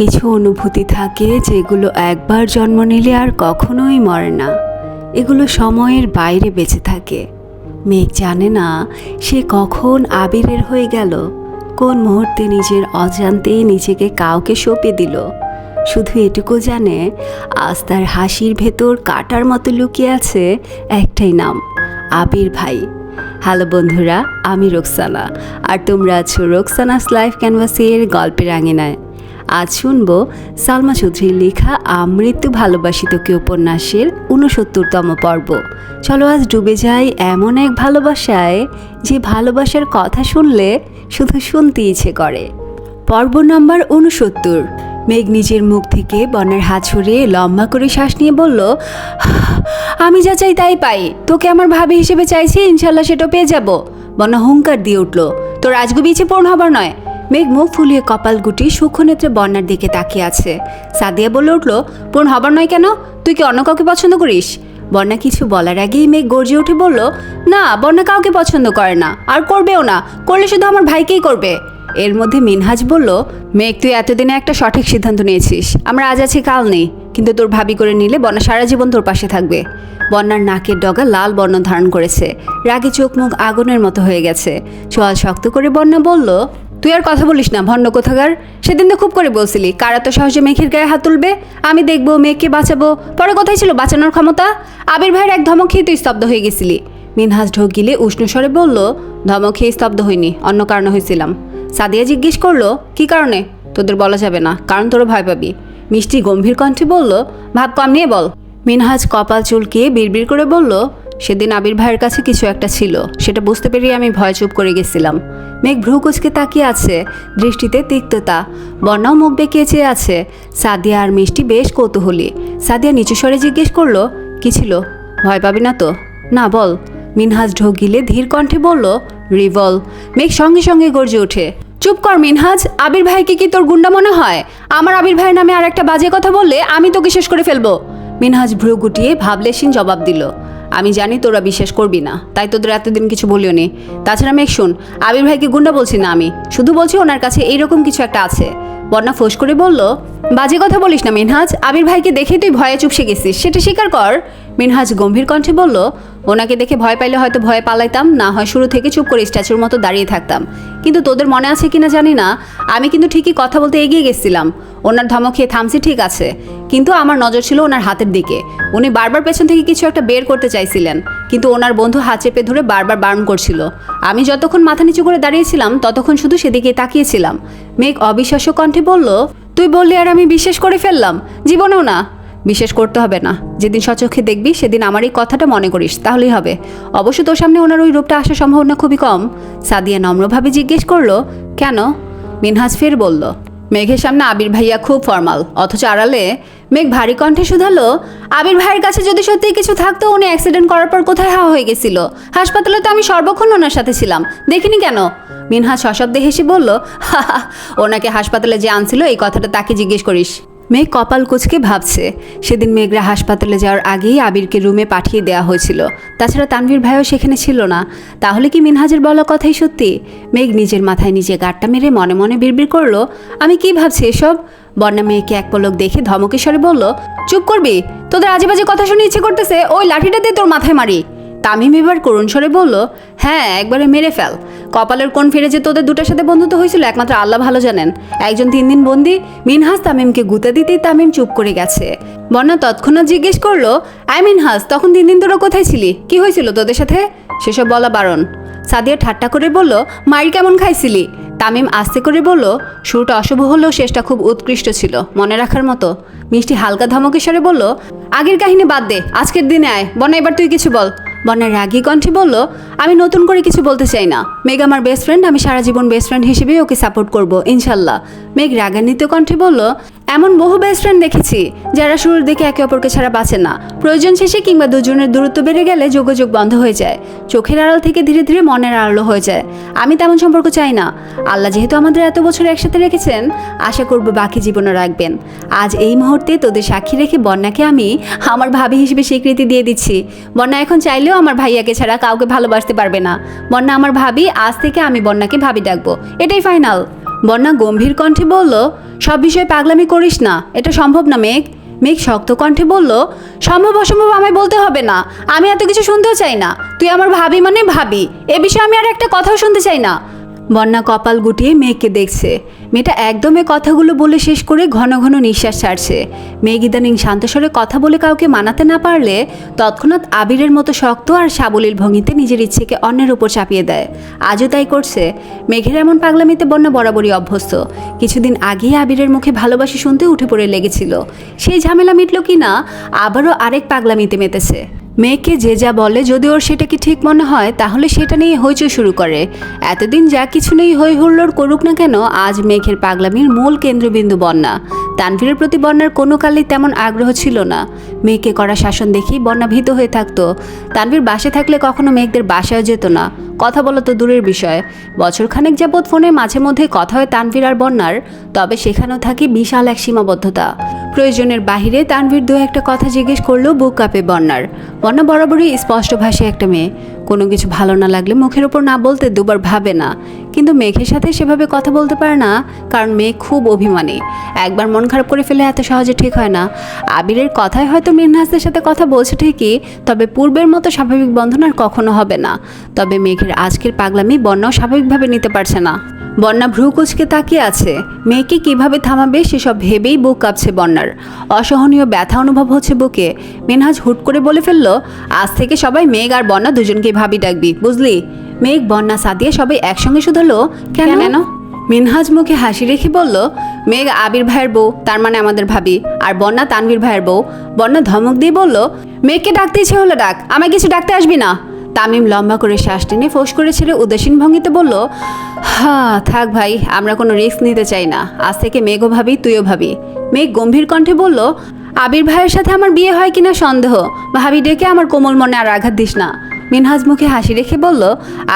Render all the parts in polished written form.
কিছু অনুভূতি থাকে যেগুলো একবার জন্ম নিলে আর কখনোই মরে না। এগুলো সময়ের বাইরে বেঁচে থাকে। মেঘ জানে না সে কখন আবিরের হয়ে গেল, কোন মুহূর্তে নিজের অজান্তেই নিজেকে কাউকে সঁপে দিল। শুধু এটুকু জানে আজ তার হাসির ভেতর কাটার মতো লুকিয়ে আছে একটাই নাম, আবির ভাই। হ্যালো বন্ধুরা, আমি রোকসানা, আর তোমরা আছো রোকসানাস লাইফ ক্যানভাসের গল্পের আঙিনায়। আজ শুনবো সালমা চৌধুরীর লেখা আমৃত্যু ভালোবাসি তোকে উপন্যাসের 69তম পর্ব। চলো আজ ডুবে যাই এমন এক ভালোবাসায় যে ভালোবাসার কথা শুনলে শুধু শুনতে ইচ্ছে করে। পর্ব নাম্বার 69। মেঘ নিজের মুখ থেকে বন্যার হাত ছড়িয়ে লম্বা করে শ্বাস নিয়ে বলল, আমি যা চাই তাই পাই, তোকে আমার ভাবি হিসেবে চাইছি, ইনশাল্লাহ সেটা পেয়ে যাব। বন্যা হুঙ্কার দিয়ে উঠল, তোর আজগুবি ইচ্ছে পূর্ণ হবার নয়। মেঘ মুখ ফুলিয়ে কপাল গুটি সূক্ষ্ম নেত্রে বন্যার দিকে তাকিয়ে আছে। সাদিয়া বলে উঠল, পূর্ণ হবার নয় কেন? তুই কি অন্য কাউকে পছন্দ করিস? বন্যা কিছু বলার আগেই মেঘ গর্জে উঠে বলল, না, বন্যা কাউকে পছন্দ করে না, আর করবেও না, করলে শুধু আমার ভাইকেই করবে। এর মধ্যে মিনহাজ বলল, মেঘ তুই এতদিনে একটা সঠিক সিদ্ধান্ত নিয়েছিস। আমরা আজ আছি কাল নেই, কিন্তু তোর ভাবি করে নিলে বন্যা সারা জীবন তোর পাশে থাকবে। বন্যার নাকের ডগা লাল বর্ণ ধারণ করেছে, রাগে চোখ মুখ আগুনের মতো হয়ে গেছে। চোয়াল শক্ত করে বন্যা বলল, তুই আর কথা বলিস না ভণ্ড কোথাকার। সেদিন তো খুব করে বলছিলি কারা তো সহজে মেঘের গায়ে হাত তুলবে, আমি দেখবো, মেঘকে বাঁচাবো। পরে কোথায় ছিল বাঁচানোর ক্ষমতা? আবির ভাইয়ের এক ধমক খেয়ে তুই স্তব্ধ হয়ে গেছিলি। মিনহাজ ঢোক গিলে উষ্ণ স্বরে বলল, ধমক খেয়ে স্তব্ধ হয়নি, অন্য কারণে হয়েছিলাম। সাদিয়া জিজ্ঞেস করলো, কি কারণে? তোদের বলা যাবে না, কারণ তোরা ভয় পাবি। মিষ্টি গম্ভীর কণ্ঠে বলল, ভাব কম নিয়ে বল। মিনহাজ কপাল চুলকে বিড়বিড় করে বলল, সেদিন আবির ভাইয়ের কাছে কিছু একটা ছিল, সেটা বুঝতে পেরিয়ে আমি ভয় চুপ করে গেছিলাম। মেঘ ভ্রু কুচকে তাকিয়ে আছে, দৃষ্টিতে তিক্ততা। বন্যাও মুখ বেঁকিয়ে চেয়ে আছে। সাদিয়া আর মিষ্টি বেশ কৌতূহলী। সাদিয়া নিচু স্বরে জিজ্ঞেস করলো, কি ছিল? ভয় পাবি না তো? না, বল। মিনহাজ ঢোক গিলে ধীর কণ্ঠে বলল, রিভল। মেঘ সঙ্গে সঙ্গে গর্জে ওঠে, চুপ কর মিনহাজ, আবির ভাইকে কি তোর গুন্ডা মনে হয়? আমার আবির ভাইয়ের নামে আর একটা বাজে কথা বললে আমি তোকে শেষ করে ফেলবো। মিনহাজ ভ্রু গুটিয়ে ভাবলেশীন জবাব দিল, আমি জানি তোরা বিশ্বাস করবি না, তাই তোদের এতদিন কিছু বলিও নি। তাছাড়া মেঘ শুন, আবির ভাইকে গুন্ডা বলছি না, আমি শুধু বলছি ওনার কাছে এইরকম কিছু একটা আছে। বন্যা ফোঁস করে বলল, বাজে কথা বলিস না মিনহাজ, আবির ভাইকে দেখে তুই ভয়ে চুপসে গেছিস, সেটা স্বীকার কর। মিনহাজ গম্ভীর কণ্ঠে বলল, ওনাকে দেখে ভয় পাইলে হয়তো ভয়ে পালাইতাম, না হয় শুরু থেকে চুপ করে স্ট্যাচুর মতো দাঁড়িয়ে থাকতাম। কিন্তু তোদের মনে আছে কিনা জানি না, আমি কিন্তু ঠিকই কথা বলতে এগিয়ে গেছিলাম। ওনার ধমক খেয়ে থামছি ঠিক আছে, কিন্তু আমার নজর ছিল ওনার হাতের দিকে। উনি বারবার পেছন থেকে কিছু একটা বের করতে চাইছিলেন, কিন্তু ওনার বন্ধু হাত চেপে ধরে বারবার বারণ করছিল। আমি যতক্ষণ মাথা নিচু করে দাঁড়িয়েছিলাম ততক্ষণ শুধু সেদিকে তাকিয়েছিলাম। মেঘ অবিশ্বাস্য কণ্ঠে বলল, তুই বললি আর আমি বিশ্বাস করে ফেললাম? জীবনেও না। বিশ্বাস করতে হবে না, যেদিন সচক্ষে দেখবি সেদিন আমার এই কথাটা মনে করিস, তাহলেই হবে। অবশ্য তোর সামনে ওনার ওই রূপটা আসার সম্ভাবনা খুবই কম। সাদিয়া নম্রভাবে জিজ্ঞেস করলো, কেন? মিনহাজ ফের বলল, মেঘের সামনে আবির ভাইয়া খুব ফর্মাল, অথচ আড়ালে। মেঘ ভারী কণ্ঠে শুধালো, আবির ভাইয়ের কাছে যদি সত্যিই কিছু থাকতো, উনি অ্যাক্সিডেন্ট করার পর কোথায় হাওয়া হয়ে গেছিল? হাসপাতালে তো আমি সর্বক্ষণ ওনার সাথে ছিলাম, দেখিনি কেন? মিনহাজ সশব্দে হেসে বলল, হা, ওনাকে হাসপাতালে যে আনছিল এই কথাটা তাকে জিজ্ঞেস করিস। মেঘ কপাল কুচকে ভাবছে, সেদিন মেঘরা হাসপাতালে যাওয়ার আগেই আবিরকে রুমে পাঠিয়ে দেওয়া হয়েছিল। তাছাড়া তানভীর ভাইও সেখানে ছিল না। তাহলে কি মিনহাজের বলা কথাই সত্যি? মেঘ নিজের মাথায় নিজে গাঁটটা মেরে মনে মনে বিড়বিড় করলো, আমি কি ভাবছি এসব? বন্যা মেয়েকে এক পলক দেখে ধমকের স্বরে বলল, চুপ করবি? তোদের আজে বাজে কথা শুনে ইচ্ছে করতেছে ওই লাঠিটা দিয়ে তোর মাথায় মারি। তামিম এবার করুণ স্বরে বলল, হ্যাঁ, একবারে মেরে ফেল। কপালের কোণ ফিরে যে তোদের দুটার সাথে বন্ধুত্ব হয়েছিল একমাত্র আল্লাহ ভালো জানেন। একজন 3 দিন বন্দি। মিনহাজ তামিমকে গুঁতা দিতেই তামিম চুপ করে গেছে। বন্যা তৎক্ষণাৎ জিজ্ঞেস করলো, মিনহাজ, তখন 3 দিন তোরা কোথায় ছিলি? কি হয়েছিল তোদের সাথে? সেসব বলা বারণ। সাদিয়া ঠাট্টা করে বলল, মাইর কেমন খাইছিলি? তামিম আস্তে করে বলল, শুরুটা অশুভ হলেও শেষটা খুব উৎকৃষ্ট ছিল, মনে রাখার মতো। মিষ্টি হালকা ধমকের স্বরে বলল, আগের কাহিনী বাদ দে, আজকের দিনে আয়। বন্যা, এবার তুই কিছু বল। বন্যা রাগী কণ্ঠে বলল, আমি নতুন করে কিছু বলতে চাই না। মেঘ আমার বেস্ট ফ্রেন্ড, আমি সারা জীবন বেস্ট ফ্রেন্ড হিসেবেই ওকে সাপোর্ট করবো, ইনশাল্লাহ। মেঘ রাগান্বিত কণ্ঠে বলল, এমন বহু বেস্ট ফ্রেন্ড দেখেছি যারা শুরুর দিকে একে অপরকে ছাড়া বাঁচে না, প্রয়োজন শেষে কিংবা দুজনের দূরত্ব বেড়ে গেলে যোগাযোগ বন্ধ হয়ে যায়, চোখের আড়াল থেকে ধীরে ধীরে মনের আড়ালও হয়ে যায়। আমি তেমন সম্পর্ক চাই না। আল্লাহ যেহেতু আমাদের এত বছর একসাথে রেখেছেন, আশা করব বাকি জীবনও রাখবেন। আজ এই মুহূর্তে তোদের সাক্ষী রেখে বন্যাকে আমি আমার ভাবি হিসেবে স্বীকৃতি দিয়ে দিচ্ছি। বন্যা এখন চাইলেও আমার ভাইয়াকে ছাড়া কাউকে ভালোবাসতে পারবে না। বন্যা আমার ভাবি, আজ থেকে আমি বন্যাকে ভাবি ডাকবো, এটাই ফাইনাল। বন্যা গম্ভীর কণ্ঠে বলল, সব বিষয়ে পাগলামি করিস না, এটা সম্ভব না মেঘ। মেঘ শক্ত কণ্ঠে বলল, সম্ভব অসম্ভব আমায় বলতে হবে না, আমি এত কিছু শুনতেও চাই না। তুই আমার ভাবি মানে ভাবি, এ বিষয়ে আমি আর একটা কথাও শুনতে চাই না। বন্যা কপাল গুটিয়ে মেঘকে দেখছে। মেয়েটা একদমই কথাগুলো বলে শেষ করে ঘন ঘন নিঃশ্বাস ছাড়ছে। মেঘ ইদানিং শান্তস্বরে কথা বলে কাউকে মানাতে না পারলে তৎক্ষণাৎ আবিরের মতো শক্ত আর সাবলীল ভঙ্গিতে নিজের ইচ্ছেকে অন্যের উপর চাপিয়ে দেয়। আজও তাই করছে। মেঘের এমন পাগলামিতে বন্যা বরাবরই অভ্যস্ত। কিছুদিন আগেই আবিরের মুখে ভালোবাসি শুনতে উঠে পড়ে লেগেছিল। সেই ঝামেলা মিটল কি না, আবারও আরেক পাগলামিতে মেতেছে। মেয়েকে যে যা বলে যদি ওর সেটা কি ঠিক মনে হয় তাহলে সেটা নিয়ে হইচই শুরু করে। এতদিন যা কিছু নেই হই হুল্লোড় করুক না কেন, আজ মেঘের পাগলামির মূল কেন্দ্রবিন্দু বন্যা। তানভীরের প্রতি বন্যার কোনো কালেই তেমন আগ্রহ ছিল না। মেঘকে করা শাসন দেখেই বন্যা ভীত হয়ে থাকতো। তানভীর বাসে থাকলে কখনো মেঘদের বাসায় যেত না, কথা বলা তো দূরের বিষয়। বছরখানেক যাবৎ ফোনে মাঝে মধ্যে কথা হয় তানভীর আর বন্যার, তবে সেখানেও থাকে বিশাল এক সীমাবদ্ধতা। প্রয়োজনের বাহিরে তানভীর দু একটা কথা জিজ্ঞেস করলেও বুক কাঁপে বন্যার। বন্যা বরাবরই স্পষ্ট ভাষায় একটা মেয়ে, কোনো কিছু ভালো না লাগলে মুখের ওপর না বলতে দুবার ভাবে না। কিন্তু মেঘের সাথে সেভাবে কথা বলতে পারে না, কারণ মেঘ খুব অভিমানী। একবার মন খারাপ করে ফেলে এত সহজে ঠিক হয় না। আবিরের কথায় হয়তো মিনহাসদের সাথে কথা বলছে ঠিকই, তবে পূর্বের মতো স্বাভাবিক বন্ধন আর কখনো হবে না। তবে মেঘের আজকের পাগলামি বন্যাও স্বাভাবিকভাবে নিতে পারছে না। বন্যা ভ্রু কুচকে তাকিয়ে আছে। মেয়েকে কিভাবে থামাবে সেসব ভেবেই বুক কাঁপছে বন্যার। অসহনীয় ব্যথা অনুভব হচ্ছে বুকে। মিনহাজ হুট করে বলে ফেলল, আজ থেকে সবাই মেঘ আর বন্যা দুজনকেই ভাবি ডাকবি, বুঝলি? মেঘ, বন্যা, সাদিয়া সবাই একসঙ্গে শুধালো, কেন? মিনহাজ মুখে হাসি রেখে বলল, মেঘ আবির ভাইয়ের বউ, তার মানে আমাদের ভাবি, আর বন্যা তানভীর ভাইয়ের বউ। বন্যা ধমক দিয়ে বলল, মেঘকে ডাকতে ইচ্ছে হলো ডাক, আমায় কিছু ডাকতে আসবি না। তামিম লম্বা করে শ্বাস টেনে ফোঁস করে ছেড়ে উদাসীন ভঙ্গিতে বলল, থাক ভাই, আমরা কোনো রিস্ক নিতে চাই না। আজ থেকে মেঘও ভাবি, তুইও ভাবি। মেঘ গম্ভীর কণ্ঠে বলল, আবির ভাইয়ের সাথে আমার বিয়ে হয় কিনা সন্দেহ, ভাবি ডেকে আমার কোমল মনে আর আঘাত দিস না। মিনহাজ মুখে হাসি রেখে বলল,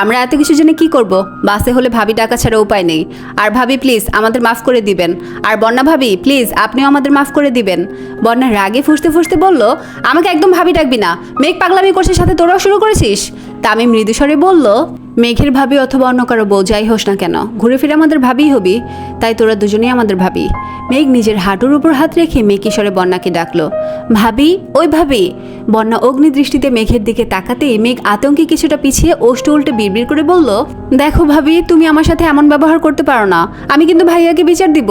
আমরা এত কিছু জেনে কি করব? বাসে হলে ভাবি ডাকা ছাড়া উপায় নেই। আর ভাবি প্লিজ আমাদের মাফ করে দিবেন। আর বন্যা ভাবি প্লিজ আপনিও আমাদের মাফ করে দিবেন। বন্যা রাগে ফুঁসতে ফুঁসতে বলল, আমাকে একদম ভাবি ডাকবি না। মেঘ পাগলামি করছে, সাথে তোরাও শুরু করেছিস। তামিম মৃদুস্বরে বলল, মেঘের ভাবি অথবা অন্য কারো বউ যাই হোস না কেন, ঘুরে ফিরে আমাদের ভাবি হবি, তাই তোরা দুজনেই আমাদের ভাবি। মেঘ নিজের হাঁটুর উপর হাত রেখে মেকিস্বরে বন্যাকে ডাকলো, ভাবি, ওই ভাবি। বন্যা অগ্নি দৃষ্টিতে মেঘের দিকে তাকাতেই মেঘ আতঙ্কে কিছুটা পিছিয়ে ওষ্ঠ উল্টে বিড়বিড় করে বলল, দেখো ভাবি, তুমি আমার সাথে এমন ব্যবহার করতে পারো না। আমি কিন্তু ভাইয়াকে বিচার দিব।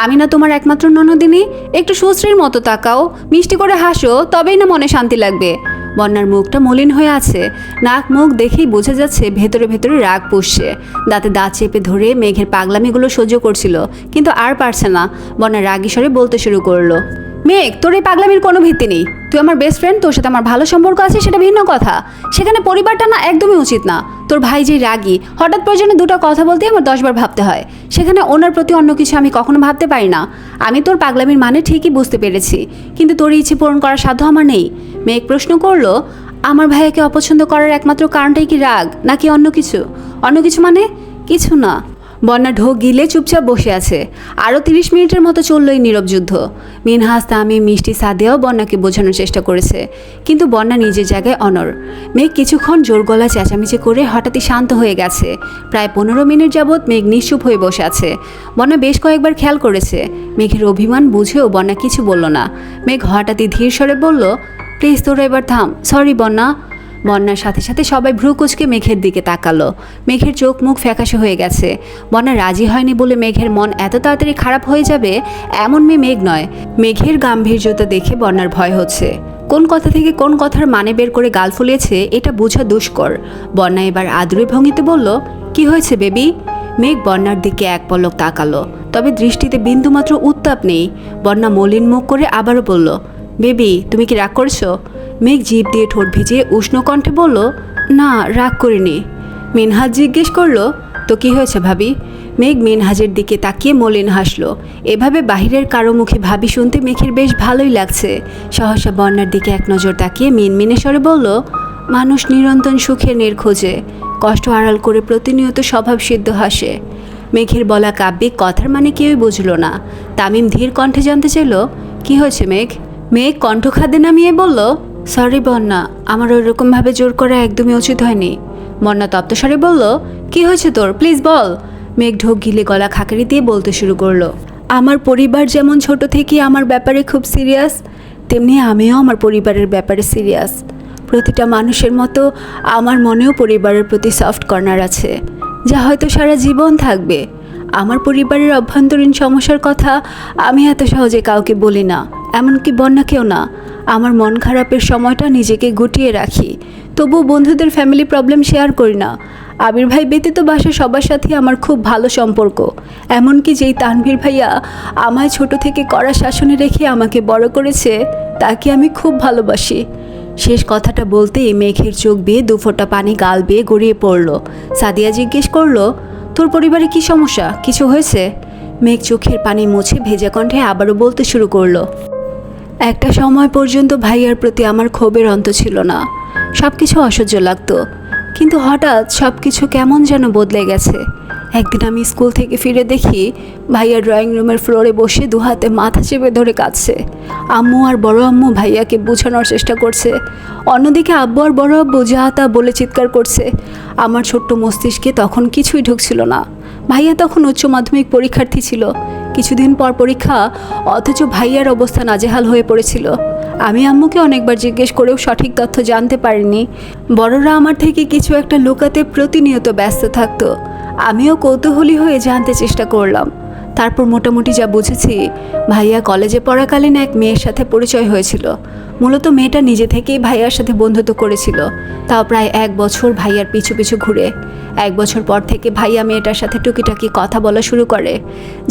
আমি না তোমার একমাত্র ননদিনী? একটু সুশ্রীর মতো তাকাও, মিষ্টি করে হাসো, তবেই না মনে শান্তি লাগবে। বন্যার মুখটা মলিন হয়ে আছে। নাক মুখ দেখেই বোঝা যাচ্ছে ভেতরে ভেতরে রাগ পুষছে। দাঁতে দাঁত চেপে ধরে মেঘের পাগলামিগুলো সহ্য করছিল, কিন্তু আর পারছে না। বন্যা রাগী স্বরে বলতে শুরু করলো, মেঘ, তোর এই পাগলামির কোনো ভিত্তি নেই। তুই আমার বেস্ট ফ্রেন্ড, তোর সাথে আমার ভালো সম্পর্ক আছে, সেটা ভিন্ন কথা। সেখানে পরিবারটা না একদমই উচিত না। তোর ভাই যে রাগী, হঠাৎ প্রয়োজনে দুটো কথা বলতে আমার 10 বার ভাবতে হয়। সেখানে ওনার প্রতি অন্য কিছু আমি কখনো ভাবতে পারি না। আমি তোর পাগলামির মানে ঠিকই বুঝতে পেরেছি, কিন্তু তোর ইচ্ছে পূরণ করার সাধ্য আমার নেই। মেঘ প্রশ্ন করলো, আমার ভাইয়াকে অপছন্দ করার একমাত্র কারণটাই কি রাগ, নাকি অন্য কিছু? অন্য কিছু মানে? কিছু না। বন্যা ঢোক গিলে চুপচাপ বসে আছে। আরও 30 মিনিটের মতো চলল এই নীরব যুদ্ধ। মিনহাস, তামিম, মিষ্টি, সাদিয়াও বন্যাকে বোঝানোর চেষ্টা করেছে, কিন্তু বন্যা নিজের জায়গায় অনড়। মেঘ কিছুক্ষণ জোর গলা চেঁচামেচি করে হঠাৎই শান্ত হয়ে গেছে। প্রায় 15 মিনিট যাবৎ মেঘ নিশ্চুপ হয়ে বসে আছে। বন্যা বেশ কয়েকবার খেয়াল করেছে। মেঘের অভিমান বুঝেও বন্যা কিছু বলল না। মেঘ হঠাৎই ধীর স্বরে বলল, প্লিজ তোরা এবার থাম, সরি বন্যা। বন্যার সাথে সাথে সবাই ভ্রু কুচকে মেঘের দিকে তাকালো। মেঘের চোখ মুখ ফ্যাকাশে হয়ে গেছে। বন্যা রাজি হয়নি বলে মেঘের মন এত তাড়াতাড়ি খারাপ হয়ে যাবে এমন মেয়ে মেঘ নয়। মেঘের গাম্ভীর্যতা দেখে বন্যার ভয় হচ্ছে। কোন কথা থেকে কোন কথার মানে বের করে গাল ফুলিয়েছে এটা বোঝা দুষ্কর। বন্যা এবার আদুরে ভঙ্গিতে বলল, কি হয়েছে বেবি? মেঘ বন্যার দিকে এক পলক তাকালো, তবে দৃষ্টিতে বিন্দুমাত্র উত্তাপ নেই। বন্যা মলিন মুখ করে আবারও বলল, বেবি, তুমি কি রাগ করছো? মেঘ জিভ দিয়ে ঠোঁট ভিজিয়ে উষ্ণ কণ্ঠে বলল, না, রাগ করিনি। মিনহাজ জিজ্ঞেস করলো, তো কি হয়েছে ভাবি? মেঘ মিনহাজের দিকে তাকিয়ে মলিন হাসলো। এভাবে বাহিরের কারো মুখে ভাবি শুনতে মেঘের বেশ ভালোই লাগছে। সহসা বন্যার দিকে এক নজর তাকিয়ে মিনমিনে স্বরে বলল, মানুষ নিরন্তর সুখের নির্খোঁজে, কষ্ট আড়াল করে প্রতিনিয়ত স্বভাবসিদ্ধ হাসে। মেঘের বলা কাব্যিক কথার মানে কেউই বুঝল না। তামিম ধীর কণ্ঠে জানতে চাইল, কি হয়েছে মেঘ? মেঘ কণ্ঠ খাদ্যে নামিয়ে বলল, সরি বন্যা, আমার ওইরকমভাবে জোর করা একদমই উচিত হয়নি। বন্যা তপ্তস্বরে বলল, কি হয়েছে তোর, প্লিজ বল। মেঘ ঢোক গিলে গলা খাকারি দিয়ে বলতে শুরু করলো, আমার পরিবার যেমন ছোট থেকে আমার ব্যাপারে খুব সিরিয়াস, তেমনি আমিও আমার পরিবারের ব্যাপারে সিরিয়াস। প্রতিটা মানুষের মতো আমার মনেও পরিবারের প্রতি সফট কর্নার আছে, যা হয়তো সারা জীবন থাকবে। আমার পরিবারের অভ্যন্তরীণ সমস্যার কথা আমি এত সহজে কাউকে বলি না, এমনকি বন্যাকেও না। আমার মন খারাপের সময়টা নিজেকে গুটিয়ে রাখি, তবুও বন্ধুদের ফ্যামিলি প্রবলেম শেয়ার করি না। আবির ভাই ব্যতীত বাসার সবার সাথে আমার খুব ভালো সম্পর্ক, এমনকি যেই তানভীর ভাইয়া আমায় ছোট থেকে কড়া শাসনে রেখে আমাকে বড় করেছে, তাকে আমি খুব ভালোবাসি। শেষ কথাটা বলতেই মেঘের চোখ বেয়ে দুফোঁটা পানি গাল বেয়ে গড়িয়ে পড়ল। সাদিয়া জিজ্ঞেস করলো, তোর পরিবারে কি সমস্যা, কিছু হয়েছে? মেঘ চোখের পানি মুছে ভেজা কণ্ঠে আবারও বলতে শুরু করলো, একটা সময় পর্যন্ত ভাইয়ার প্রতি আমার ক্ষোভের অন্ত ছিল না, সব কিছু অসহ্য লাগতো। কিন্তু হঠাৎ সব কিছু কেমন যেন বদলে গেছে। একদিন আমি স্কুল থেকে ফিরে দেখি ভাইয়া ড্রয়িং রুমের ফ্লোরে বসে দুহাতে মাথা চেপে ধরে কাঁদছে। আম্মু আর বড় আম্মু ভাইয়াকে বোঝানোর চেষ্টা করছে, অন্যদিকে আব্বু আর বড় আব্বু যা তা বলে চিৎকার করছে। আমার ছোট্ট মস্তিষ্কে তখন কিছুই ঢুকছিল না। ভাইয়া তখন উচ্চ মাধ্যমিক পরীক্ষার্থী ছিল, কিছুদিন পর পরীক্ষা, অথচ ভাইয়ার অবস্থা নাজেহাল হয়ে পড়েছিল। আমি আম্মুকে অনেকবার জিজ্ঞেস করেও সঠিক তথ্য জানতে পারিনি। বড়রা আমার থেকে কিছু একটা লুকাতে প্রতিনিয়ত ব্যস্ত থাকতো। আমিও কৌতূহলী হয়ে জানতে চেষ্টা করলাম। তারপর মোটামুটি যা বুঝেছি, ভাইয়া কলেজে পড়াকালীন এক মেয়ের সাথে পরিচয় হয়েছিল। মূলত মেয়েটা নিজে থেকেই ভাইয়ার সাথে বন্ধুত্ব করেছিল, তাও প্রায় 1 বছর ভাইয়ার পিছু পিছু ঘুরে। 1 বছর পর থেকে ভাইয়া মেয়েটার সাথে টুকিটাকি কথা বলা শুরু করে,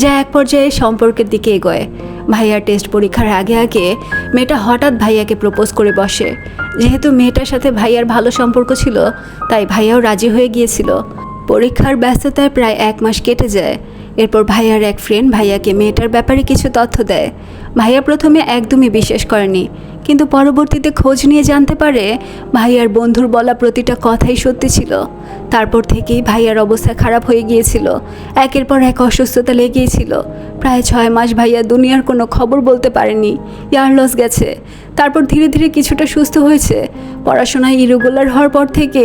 যা এক পর্যায়ে সম্পর্কের দিকে এগোয়। ভাইয়ার টেস্ট পরীক্ষার আগে আগে মেয়েটা হঠাৎ ভাইয়াকে প্রপোজ করে বসে। যেহেতু মেয়েটার সাথে ভাইয়ার ভালো সম্পর্ক ছিল, তাই ভাইয়াও রাজি হয়ে গিয়েছিল। পরীক্ষার ব্যস্ততায় প্রায় 1 মাস কেটে যায়। এরপর ভাইয়ার এক ফ্রেন্ড ভাইয়াকে মেয়েটার ব্যাপারে কিছু তথ্য দেয়। ভাইয়া প্রথমে একদমই বিশ্বাস করেনি, কিন্তু পরবর্তীতে খোঁজ নিয়ে জানতে পারে ভাইয়ার বন্ধুর বলা প্রতিটা কথাই সত্যি ছিল। তারপর থেকেই ভাইয়ার অবস্থা খারাপ হয়ে গিয়েছিল। একের পর এক অসুস্থতা লেগেছিল। প্রায় 6 মাস ভাইয়া দুনিয়ার কোনো খবর বলতে পারেনি, ইয়ার লস গেছে। তারপর ধীরে ধীরে কিছুটা সুস্থ হয়েছে। পড়াশোনায় ইরেগুলার হওয়ার পর থেকে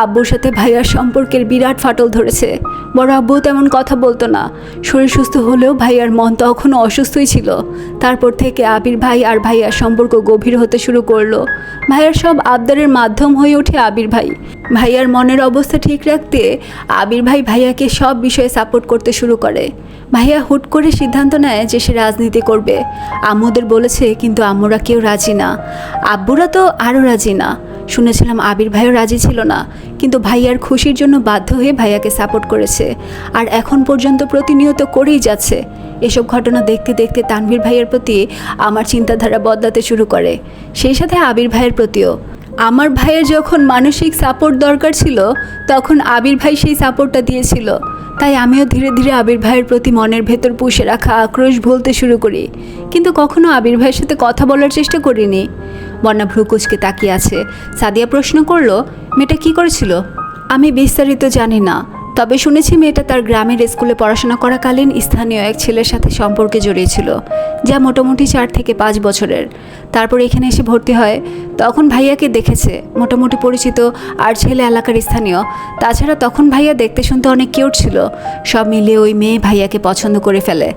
আব্বুর সাথে ভাইয়ার সম্পর্কের বিরাট ফাটল ধরেছে। বড় আব্বু তেমন কথা বলতো না। শরীর সুস্থ হলেও ভাইয়ার মন তখনও অসুস্থই ছিল। তারপর থেকে আবির ভাই আর ভাইয়ার সম্পর্ক গভীর হতে শুরু করলো। ভাইয়ার সব আবদারের মাধ্যম হয়ে ওঠে আবির ভাই। ভাইয়ার মনের অবস্থা ঠিক রাখতে আবির ভাই ভাইয়াকে সব বিষয়ে সাপোর্ট করতে শুরু করে। ভাইয়া হুট করে সিদ্ধান্ত নেয় যে সে রাজনীতি করবে। আম্মুদের বলেছে, কিন্তু আম্মুরা কেউ রাজি না। আব্বুরা তো আরও রাজি না। শুনেছিলাম আবির ভাইও রাজি ছিল না, কিন্তু ভাইয়ার খুশির জন্য বাধ্য হয়ে ভাইয়াকে সাপোর্ট করেছে, আর এখন পর্যন্ত প্রতিনিয়ত করেই যাচ্ছে। এসব ঘটনা দেখতে দেখতে তানভীর ভাইয়ের প্রতি আমার চিন্তাধারা বদলাতে শুরু করে, সেই সাথে আবির ভাইয়ের প্রতিও। আমার ভাইয়ের যখন মানসিক সাপোর্ট দরকার ছিল, তখন আবির ভাই সেই সাপোর্টটা দিয়েছিল। তাই আমিও ধীরে ধীরে আবির ভাইয়ের প্রতি মনের ভেতর পুষে রাখা আক্রোশ ভুলতে শুরু করি, কিন্তু কখনো আবির ভাইয়ের সাথে কথা বলার চেষ্টা করিনি। বন্যা ভ্রুকুচকে তাকিয়ে আছে। সাদিয়া প্রশ্ন করলো, মেয়েটা কি করেছিল? আমি বিস্তারিত জানি না, তবে শুনেছি মেয়েটা তার গ্রামের স্কুলে পড়াশোনা করাকালীন স্থানীয় এক ছেলের সাথে সম্পর্কে জড়িয়েছিল, যা মোটামুটি 4 থেকে 5 বছরের। তারপর এখানে এসে ভর্তি হয়। তখন ভাইয়াকে দেখেছে, মোটামুটি পরিচিত, আর ছেলে এলাকার স্থানীয়। তাছাড়া তখন ভাইয়া দেখতে শুনতে অনেক কিউট ছিল। সব মিলিয়ে ওই মেয়ে ভাইয়াকে পছন্দ করে ফেলে।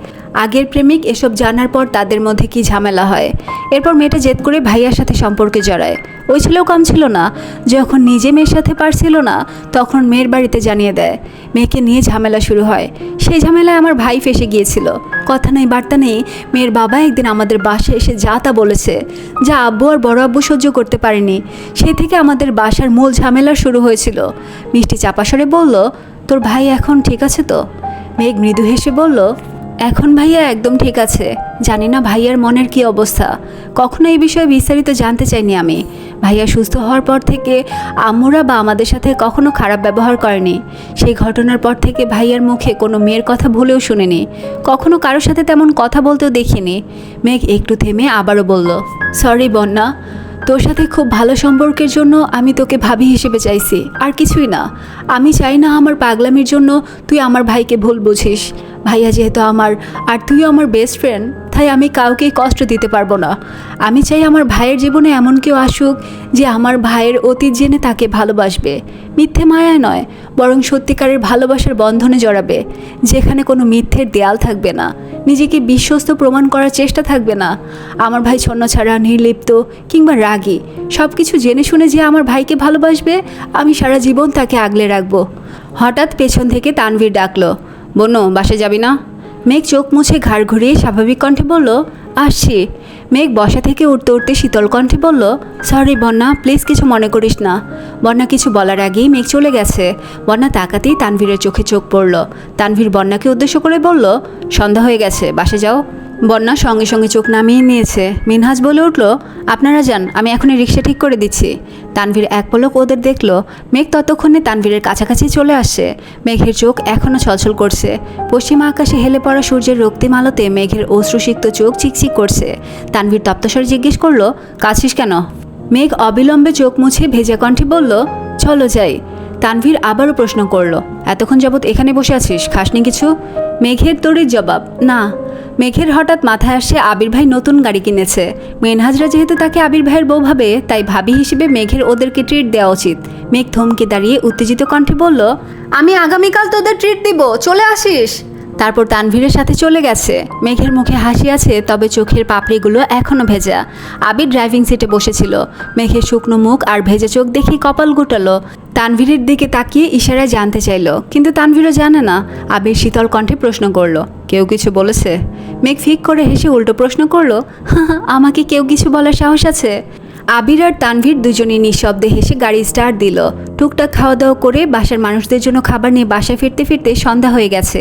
আগের প্রেমিক এসব জানার পর তাদের মধ্যে কি ঝামেলা হয়। এরপর মেয়েটা জেদ করে ভাইয়ার সাথে সম্পর্কে জড়ায়। ওই ছেলেও কাম ছিল না, যখন নিজে মেয়ের সাথে পারছিল না, তখন মেয়ের বাড়িতে জানিয়ে দেয়। মেয়েকে নিয়ে ঝামেলা শুরু হয়। সেই ঝামেলায় আমার ভাই ফেসে গিয়েছিল। কথা নেই বার্তা নেই, মেয়ের বাবা একদিন আমাদের বাসায় এসে যা তা বলেছে, যা আব্বু আর বড় আব্বু সহ্য করতে পারেনি। সেই থেকে আমাদের বাসার মূল ঝামেলা শুরু হয়েছিল। মিষ্টি চাপা স্বরে বলল, তোর ভাই এখন ঠিক আছে তো? মেঘ মৃদু হেসে বলল, এখন ভাইয়া একদম ঠিক আছে। জানি না ভাইয়ার মনের কি অবস্থা, কখনো এই বিষয়ে বিস্তারিত জানতে চাইনি আমি। ভাইয়া সুস্থ হওয়ার পর থেকে আম্মুরা বা আমাদের সাথে কখনো খারাপ ব্যবহার করেনি। সেই ঘটনার পর থেকে ভাইয়ার মুখে কোনো মেয়ের কথা ভুলেও শুনিনি, কখনো কারোর সাথে তেমন কথা বলতেও দেখিনি। মেঘ একটু থেমে আবারও বলল, সরি বন্যা, তোর সাথে খুব ভালো সম্পর্কের জন্য আমি তোকে ভাবি হিসেবে চাইছি, আর কিছুই না। আমি চাই না আমার পাগলামির জন্য তুই আমার ভাইকে ভুল বুঝিস। ভাইয়া যেহেতু আমার, আর তুইও আমার বেস্ট ফ্রেন্ড, তাই আমি কাউকেই কষ্ট দিতে পারবো না। আমি চাই আমার ভাইয়ের জীবনে এমন কেউ আসুক যে আমার ভাইয়ের অতীত জেনে তাকে ভালোবাসবে, মিথ্যে মায়ায় নয়, বরং সত্যিকারের ভালোবাসার বন্ধনে জড়াবে, যেখানে কোনো মিথ্যের দেয়াল থাকবে না, নিজেকে বিশ্বস্ত প্রমাণ করার চেষ্টা থাকবে না। আমার ভাই ছন্নছাড়া, নির্লিপ্ত কিংবা রাগী, সব কিছু জেনে শুনে যে আমার ভাইকে ভালোবাসবে, আমি সারা জীবন তাকে আগলে রাখবো। হঠাৎ পেছন থেকে তানভীর ডাকলো, বোনো বাসে যাবি না? মেঘ চোখ মুছে ঘাড় ঘুরিয়ে স্বাভাবিক কণ্ঠে বলল, আসছি। মেঘ বসা থেকে উঠতে উঠতে শীতল কণ্ঠে বলল, সরি বন্যা, প্লিজ কিছু মনে করিস না। বন্যা কিছু বলার আগেই মেঘ চলে গেছে। বন্যা তাকাতেই তানভীরের চোখে চোখ পড়ল। তানভীর বন্যাকে উদ্দেশ্য করে বলল, সন্ধ্যা হয়ে গেছে, বাসে যাও। বন্যা সঙ্গে সঙ্গে চোখ নামিয়ে নিয়েছে। মিনহাজ বলে উঠল, আপনারা যান, আমি এখনই রিক্সা ঠিক করে দিচ্ছি। তানভীর এক পলক ওদের দেখল। মেঘ ততক্ষণে তানভীরের কাছাকাছি চলে আসছে। মেঘের চোখ এখনও ছলছল করছে। পশ্চিমা আকাশে হেলে পড়া সূর্যের রক্তিম আলোতে মেঘের অশ্রুসিক্ত চোখ চিকচিক করছে। তানভীর তপ্তস্বরে জিজ্ঞেস করলো, কাঁদছিস কেন? মেঘ অবিলম্বে চোখ মুছে ভেজা কণ্ঠে বলল, চলো যাই। তানভীর আবারও প্রশ্ন করলো, এতক্ষণ যাবৎ এখানে বসে আছিস, খাসনি কিছু? মেঘের তড়িৎ জবাব, না। মেঘের হঠাৎ মাথায় আসে আবির ভাই নতুন গাড়ি কিনেছে। মিনহাজরা যেহেতু তাকে আবির ভাইয়ের বউ ভাবে, তাই ভাবি হিসেবে মেঘের ওদেরকে ট্রিট দেওয়া উচিত। মেঘ থমকে দাঁড়িয়ে উত্তেজিত কণ্ঠে বলল, আমি আগামীকাল তোদের ট্রিট দিব, চলে আসিস। তারপর তানভীরের সাথে চলে গেছে। মেঘের মুখে হাসি আছে, তবে চোখের পাপড়িগুলো এখনও ভেজা। আবির ড্রাইভিং সিটে বসেছিল। মেঘের শুকনো মুখ আর ভেজা চোখ দেখে কপাল গুটালো। তানভীরের দিকে তাকিয়ে ইশারায় জানতে চাইল, কিন্তু তানভীরও জানে না। আবির শীতল কণ্ঠে প্রশ্ন করলো, কেউ কিছু বলেছে? মেঘ ফিক করে হেসে উল্টো প্রশ্ন করলো, আমাকে কেউ কিছু বলার সাহস আছে? আবির আর তানভীর দুজনেই নিঃশব্দে হেসে গাড়ি স্টার্ট দিল। টুকটাক খাওয়া দাওয়া করে বাসার মানুষদের জন্য খাবার নিয়ে বাসায় ফিরতে ফিরতে সন্ধ্যা হয়ে গেছে।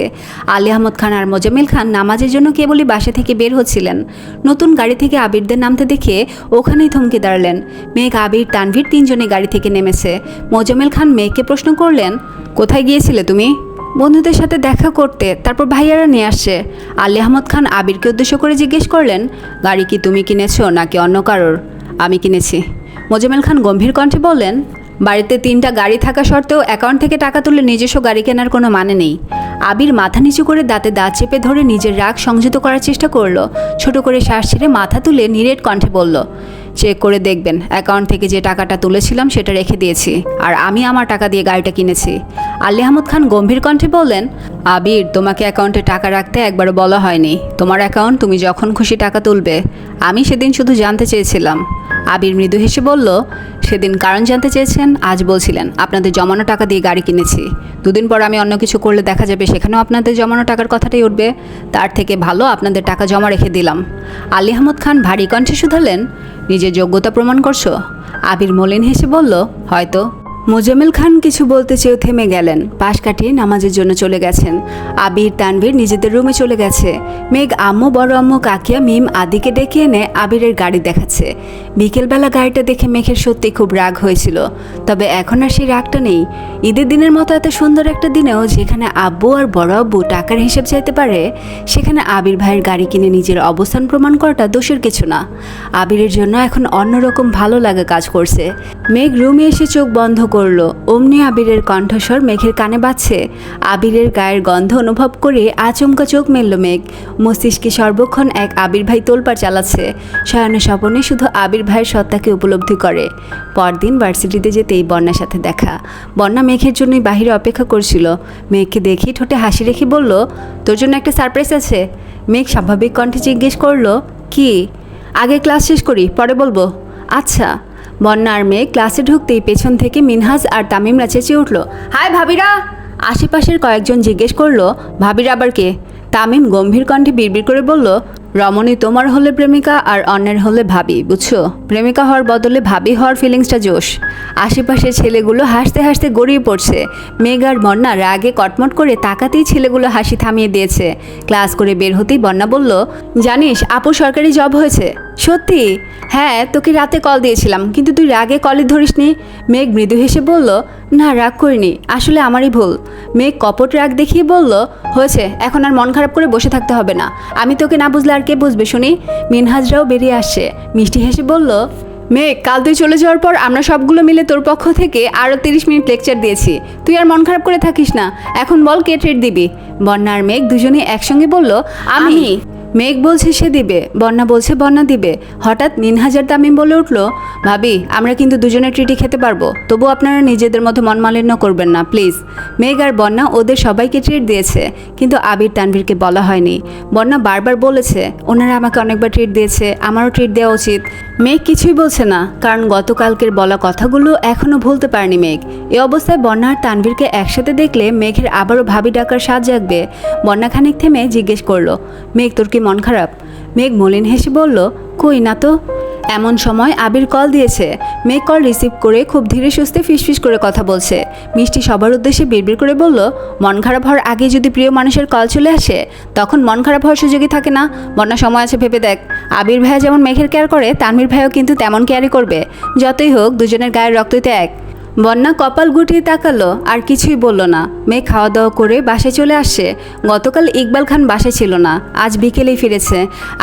আলী আহমদ খান আর মোজাম্মেল খান নামাজের জন্য কেবলই বাসা থেকে বের হচ্ছিলেন। নতুন গাড়ি থেকে আবিরদের নামতে দেখে ওখানেই থমকে দাঁড়ালেন। মেঘ, আবির, তানভীর তিনজনে গাড়ি থেকে নেমেছে। মোজাম্মেল খান মেঘকে প্রশ্ন করলেন, কোথায় গিয়েছিলে তুমি? বন্ধুদের সাথে দেখা করতে, তারপর ভাইয়ারা নিয়ে আসছে। আলী আহমদ খান আবিরকে উদ্দেশ্য করে জিজ্ঞেস করলেন, গাড়ি কি তুমি কিনেছো নাকি অন্য কারোর? আমি কিনেছি। মোজাম্মেল খান গম্ভীর কণ্ঠে বললেন, বাড়িতে 3টা গাড়ি থাকা সত্ত্বেও অ্যাকাউন্ট থেকে টাকা তুলে নিজস্ব গাড়ি কেনার কোনো মানে নেই। আবির মাথা নিচু করে দাঁতে দাঁত চেপে ধরে নিজের রাগ সংযত করার চেষ্টা করলো। ছোট করে শ্বাস ছেড়ে মাথা তুলে নিরেট কণ্ঠে বলল, চেক করে দেখবেন, অ্যাকাউন্ট থেকে যে টাকাটা তুলেছিলাম সেটা রেখে দিয়েছি, আর আমি আমার টাকা দিয়ে গাড়িটা কিনেছি। আলী আহমদ খান গম্ভীর কণ্ঠে বললেন, আবির, তোমাকে অ্যাকাউন্টে টাকা রাখতে একবারও বলা হয়নি। তোমার অ্যাকাউন্ট, তুমি যখন খুশি টাকা তুলবে। আমি সেদিন শুধু জানতে চেয়েছিলাম। আবির মৃদু হেসে বলল, সেদিন কারণ জানতে চেয়েছেন, আজ বলছিলেন আপনাদের জমানো টাকা দিয়ে গাড়ি কিনেছি। 2 দিন পর আমি অন্য কিছু করলে দেখা যাবে সেখানেও আপনাদের জমানো টাকার কথাটাই উঠবে। তার থেকে ভালো আপনাদের টাকা জমা রেখে দিলাম। আলী আহমদ খান ভারী কণ্ঠে শুধালেন, নিজের যোগ্যতা প্রমাণ করছো? আবির মলিন হেসে বলল, হয়তো। মোজাম্মেল খান কিছু বলতে চেয়েও থেমে গেলেন। পাশ কাটিয়ে নামাজের জন্য চলে গেছেন। আবির, তানভীর নিজেদের রুমে চলে গেছে। মেঘ আম্মু, বড় আম্মু, কাকিয়া, মিম আদিকে ডেকে এনে আবিরের গাড়ি দেখাচ্ছে। বিকেলবেলা গাড়িটা দেখে মেঘের সত্যি খুব রাগ হয়েছিল, তবে এখন আর সেই রাগটা নেই। ঈদের দিনের মতো এত সুন্দর একটা দিনেও যেখানে আব্বু আর বড় আব্বু টাকার হিসেব চাইতে পারে, সেখানে আবির ভাইয়ের গাড়ি কিনে নিজের অবস্থান প্রমাণ করাটা দোষের কিছু না। আবিরের জন্য এখন অন্যরকম ভালো লাগা কাজ করছে। মেঘ রুমে এসে চোখ বন্ধ করলো। অমনি আবিরের কণ্ঠস্বর মেঘের কানে বাজছে। আবিরের গায়ের গন্ধ অনুভব করে আচমকা চোখ মেলল মেঘ। মস্তিষ্কে সর্বক্ষণ এক আবির ভাই তোলপাড় চালাচ্ছে। শয়নে স্বপনে শুধু আবির ভাইয়ের সত্তাকে উপলব্ধি করে। পরদিন ভার্সিটিতে যেতেই বন্যার সাথে দেখা। বন্যা মেঘের জন্যই বাহিরে অপেক্ষা করছিল। মেঘকে দেখি ঠোঁটে হাসি রেখে বলল, তোর জন্য একটা সারপ্রাইজ আছে। মেঘ স্বাভাবিক কণ্ঠে জিজ্ঞেস করলো, কি? আগে ক্লাস শেষ করি, পরে বলবো। আচ্ছা। বন্যা আর মেঘ ক্লাসে ঢুকতেই পেছন থেকে মিনহাজ আর তামিমরা চেঁচিয়ে উঠল, হাই ভাবিরা। আশেপাশের কয়েকজন জিজ্ঞেস করলো, ভাবিরা আবার কে? তামিম গম্ভীর কণ্ঠে বিড়বিড় করে বলল, রমণী তোমার হলে প্রেমিকা আর অন্যের হলে ভাবি, বুঝছো? প্রেমিকা হওয়ার বদলে ভাবি হওয়ার ফিলিংসটা জোশ। আশেপাশের ছেলেগুলো হাসতে হাসতে গড়িয়ে পড়ছে। মেঘ আর বন্যা রাগে কটমট করে তাকাতেই ছেলেগুলো হাসি থামিয়ে দিয়েছে। ক্লাস করে বের হতেই বন্যা বলল, জানিস আপুর সরকারি জব হয়েছে। সত্যি? হ্যাঁ, তোকে রাতে কল দিয়েছিলাম, কিন্তু তুই রাগে কলই ধরিসনি। মেঘ মৃদু হেসে বলল, না রাগ করিনি, আসলে আমারই ভুল। মেঘ কপট রাগ দেখিয়ে বলল, হয়েছে, এখন আর মন খারাপ করে বসে থাকতে হবে না। আমি তোকে না বুঝলে আর কে বুঝবে শুনি? মিনহাজরাও বেরিয়ে আসছে। মিষ্টি হেসে বলল, মেঘ, কাল তুই চলে যাওয়ার পর আমরা সবগুলো মিলে তোর পক্ষ থেকে আরও 30 মিনিট লেকচার দিয়েছি। তুই আর মন খারাপ করে থাকিস না। এখন বল কে ট্রিট দিবি? বন্যা আর মেঘ দুজনেই একসঙ্গে বলল, আমি। মেঘ বলছে সে দিবে, বন্যা বলছে বন্যা দিবে। হঠাৎ নিনহাজার তামিম বলে উঠল, ভাবি আমরা কিন্তু দুজনের ট্রিটই খেতে পারবো, তবু আপনারা নিজেদের মধ্যে মনমালিন্য করবেন না প্লিজ। মেঘ আর বন্যা ওদের সবাইকে ট্রিট দিয়েছে, কিন্তু আবির তানভীরকে বলা হয়নি। বন্যা বারবার বলেছে ওনারা আমাকে অনেকবার ট্রিট দিয়েছে, আমারও ট্রিট দেওয়া উচিত। মেঘ কিছুই বলছে না, কারণ গতকালকের বলা কথাগুলো এখনও ভুলতে পারেনি মেঘ। এ অবস্থায় বন্যা আর তানভীরকে একসাথে দেখলে মেঘের আবারও ভাবি ডাকার স্বাদ জাগবে। বন্যা খানিক থেমে জিজ্ঞেস করলো, মেঘ তোর কি মন খারাপ? মেঘ মলিন হেসে বলল, কই না তো। এমন সময় আবির কল দিয়েছে। মেঘ কল রিসিভ করে খুব ধীরে সুস্থে ফিসফিস করে কথা বলছে। মিষ্টি সবার উদ্দেশ্যে বিড়বিড় করে বলল, মন খারাপ হওয়ার আগে যদি প্রিয় মানুষের কল চলে আসে তখন মন খারাপ হওয়ার সুযোগই থাকে না। বন্যা সময় আছে ভেবে দেখ। আবির ভাইয়া যেমন মেঘের কেয়ার করে, তানভীর ভাইও কিন্তু তেমন কেয়ারই করবে। যতই হোক দুজনের গায়ের রক্তই তো এক। বন্যা কপাল গুটিয়ে তাকালো, আর কিছুই বলল না। মেয়ে খাওয়া দাওয়া করে বাসায় চলে আসছে। গতকাল ইকবাল খান বাসায় ছিল না, আজ বিকেলেই ফিরেছে।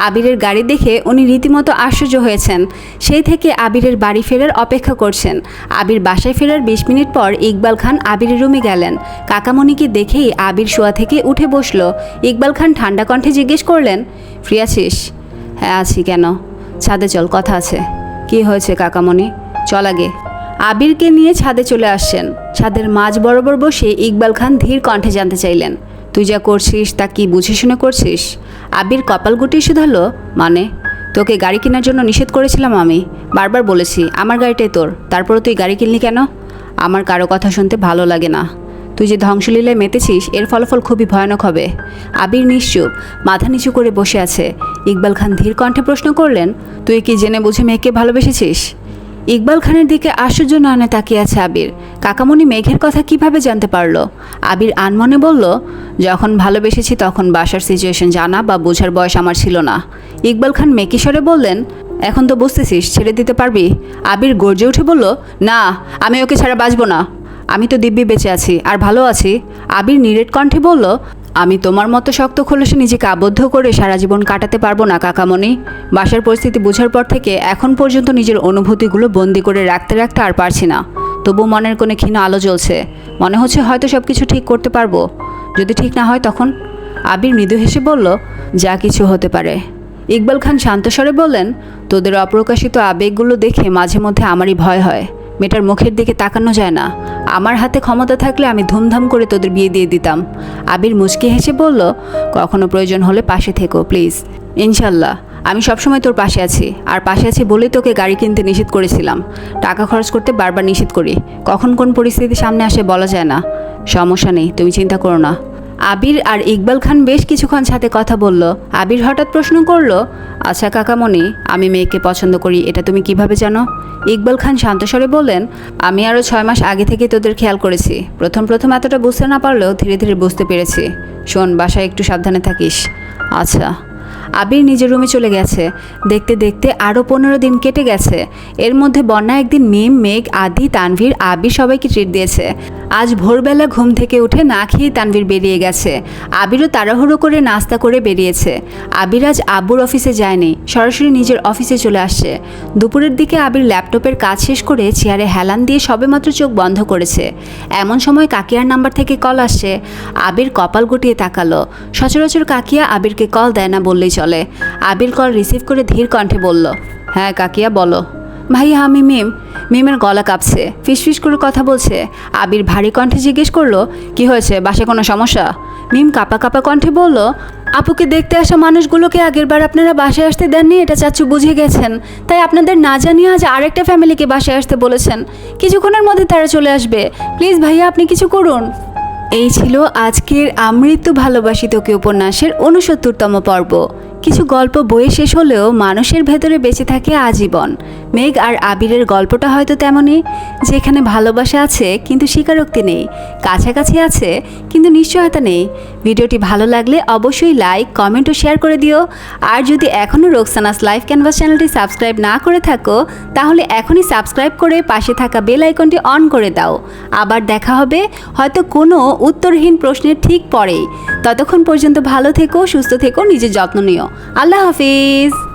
আবিরের গাড়ি দেখে উনি রীতিমতো আশ্চর্য হয়েছেন। সেই থেকে আবিরের বাড়ি ফেরার অপেক্ষা করছেন। আবির বাসায় ফেরার 20 মিনিট পর ইকবাল খান আবিরের রুমে গেলেন। কাকামণিকে দেখেই আবির শোয়া থেকে উঠে বসলো। ইকবাল খান ঠান্ডা কণ্ঠে জিজ্ঞেস করলেন, ফ্রি আছিস? হ্যাঁ আছি, কেন? ছাদে চল, কথা আছে। কি হয়েছে কাকামণি? চল আগে। আবিরকে নিয়ে ছাদে চলে আসছেন। ছাদের মাঝ বরাবর বসে ইকবাল খান ধীর কণ্ঠে জানতে চাইলেন, তুই যা করছিস তা কি বুঝে শুনে করছিস? আবির কপাল গুটিয়ে শুধালো, মানে? তোকে গাড়ি কেনার জন্য নিষেধ করেছিলাম আমি, বারবার বলেছি আমার গাড়িটাই তোর, তারপরে তুই গাড়ি কিনলি কেন? আমার কারো কথা শুনতে ভালো লাগে না। তুই যে ধ্বংসলীলায় মেতেছিস এর ফলাফল খুবই ভয়ানক হবে। আবির নিশ্চুপ, মাথা নিচু করে বসে আছে। ইকবাল খান ধীর কণ্ঠে প্রশ্ন করলেন, তুই কি জেনে বুঝে মেয়েকে ভালোবেসেছিস? ইকবাল খানের দিকে আশ্চর্য নয়নে তাকিয়ে আছে আবির। কাকামণি মেঘের কথা কিভাবে জানতে পারলো? আবির আনমনে বলল, যখন ভালোবেসেছি তখন বাসার সিচুয়েশন জানা বা বোঝার বয়স আমার ছিল না। ইকবাল খান মেকিস্বরে বললেন, এখন তো বুঝতেছিস, ছেড়ে দিতে পারবি? আবির গর্জে উঠে বলল, না, আমি ওকে ছাড়া বাঁচব না। আমি তো দিব্যি বেঁচে আছি আর ভালো আছি। আবির নিরেট কণ্ঠে বলল, আমি তোমার মতো শক্ত খোলসে নিজেকে আবদ্ধ করে সারা জীবন কাটাতে পারবো না কাকামণি। বাসার পরিস্থিতি বোঝার পর থেকে এখন পর্যন্ত নিজের অনুভূতিগুলো বন্দি করে রাখতে রাখতে আর পারছি না। তবু মনের কোণে ক্ষীণ আলো জ্বলছে। মনে হচ্ছে হয়তো সব কিছু ঠিক করতে পারবো। যদি ঠিক না হয় তখন? আবির মৃদু হেসে বলল, যা কিছু হতে পারে। ইকবাল খান শান্ত স্বরে বললেন, তোদের অপ্রকাশিত আবেগগুলো দেখে মাঝে মধ্যে আমারই ভয় হয়। মেয়েটার মুখের দিকে তাকানো যায় না। আমার হাতে ক্ষমতা থাকলে আমি ধুমধাম করে তোদের বিয়ে দিয়ে দিতাম। আবির মুচকি হেসে বলল, কখনো প্রয়োজন হলে পাশে থেকো প্লিজ। ইনশাল্লাহ, আমি সবসময় তোর পাশে আছি। আর পাশে আছি বলেই তোকে গাড়ি কিনতে নিষেধ করেছিলাম। টাকা খরচ করতে বারবার নিষেধ করি, কখন কোন পরিস্থিতি সামনে আসে বলা যায় না। সমস্যা নেই, তুমি চিন্তা করো না। আবির আর ইকবাল খান বেশ কিছুক্ষণ সাথে কথা বলল। আবির হঠাৎ প্রশ্ন করল, আচ্ছা কাকামণি, আমি মেয়েকে পছন্দ করি এটা তুমি কিভাবে জানো? ইকবাল খান শান্ত স্বরে বললেন, আমি আরও 6 মাস আগে থেকে তোদের খেয়াল করেছি। প্রথম এতটা বুঝতে না পারলেও ধীরে ধীরে বুঝতে পেরেছি। শোন, বাসায় একটু সাবধানে থাকিস। আচ্ছা। আবির নিজের রুমে চলে গেছে। দেখতে দেখতে আরও 15 দিন কেটে গেছে। এর মধ্যে বন্যা একদিন মিম, মেঘ, আদি, তানভীর, আবির সবাইকে ট্রিট দিয়েছে। আজ ভোরবেলা ঘুম থেকে উঠে না খেয়ে তানভীর বেরিয়ে গেছে। আবিরও তাড়াহুড়ো করে নাস্তা করে বেরিয়েছে। আবির আজ আব্বুর অফিসে যায়নি, সরাসরি নিজের অফিসে চলে আসছে। দুপুরের দিকে আবির ল্যাপটপের কাজ শেষ করে চেয়ারে হেলান দিয়ে সবেমাত্র চোখ বন্ধ করেছে। এমন সময় কাকিয়ার নাম্বার থেকে কল আসছে। আবির কপাল গুটিয়ে তাকালো। সচরাচর কাকিয়া আবিরকে কল দেয় না বললেই চলে। আবির কল রিসিভ করে ধীর কণ্ঠে বলল, হ্যাঁ কাকিয়া বলো। ভাইয়া আমি মিম। মিমের গলা কাঁপছে, ফিসফিস করে কথা বলছে। আবির ভারী কণ্ঠে জিজ্ঞেস করলো, কি হয়েছে, বাসায় কোনো সমস্যা? মিম কাঁপা কাঁপা কণ্ঠে বলল, আপুকে দেখতে আসা মানুষগুলোকে আগেরবার আপনারা বাসায় আসতে দেননি, এটা চাচু বুঝে গেছেন। তাই আপনাদের না জানিয়ে আজ আরেকটা ফ্যামিলিকে বাসায় আসতে বলেছেন। কিছুক্ষণের মধ্যে তারা চলে আসবে। প্লিজ ভাইয়া আপনি কিছু করুন। এই ছিল আজকের আমৃত্যু ভালোবাসি তোকে উপন্যাসের 69তম পর্ব। কিছু গল্প বইয়ে শেষ হলেও মানুষের ভেতরে বেঁচে থাকে আজীবন। মেঘ আর আবিরের গল্পটা হয়তো তেমনই, যেখানে ভালোবাসা আছে কিন্তু স্বীকারোক্তি নেই, কাছাকাছি আছে কিন্তু নিশ্চয়তা নেই। ভিডিওটি ভালো লাগলে অবশ্যই লাইক, কমেন্ট ও শেয়ার করে দিও। আর যদি এখনও রোকসানাস লাইফ ক্যানভাস চ্যানেলটি সাবস্ক্রাইব না করে থাকো তাহলে এখনই সাবস্ক্রাইব করে পাশে থাকা বেল আইকনটি অন করে দাও। আবার দেখা হবে হয়তো কোনো উত্তরহীন প্রশ্নের ঠিক পরেই। ততক্ষণ পর্যন্ত ভালো থেকো, সুস্থ থেকো, নিজের যত্ন নিও। আল্লাহ হাফিজ।